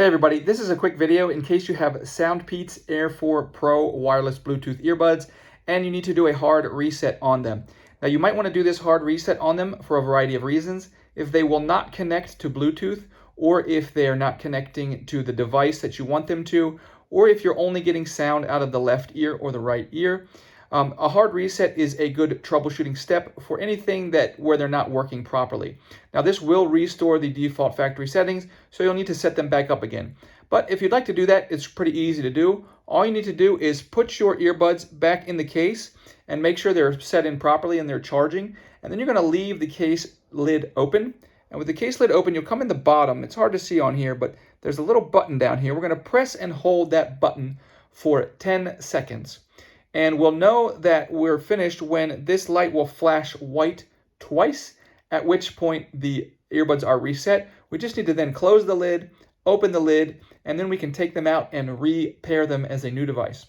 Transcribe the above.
Hey everybody, this is a quick video in case you have SoundPeats Air4 Pro wireless Bluetooth earbuds and you need to do a hard reset on them. Now you might want to do this hard reset on them for a variety of reasons. If they will not connect to Bluetooth, or if they are not connecting to the device that you want them to, or if you're only getting sound out of the left ear or the right ear. A hard reset is a good troubleshooting step for anything where they're not working properly. Now this will restore the default factory settings, so you'll need to set them back up again. But if you'd like to do that, it's pretty easy to do. All you need to do is put your earbuds back in the case and make sure they're set in properly and they're charging. And then you're going to leave the case lid open. And with the case lid open, you'll come in the bottom. It's hard to see on here, but there's a little button down here. We're going to press and hold that button for 10 seconds. And we'll know that we're finished when this light will flash white twice, at which point the earbuds are reset. We just need to then close the lid, open the lid, and then we can take them out and repair them as a new device.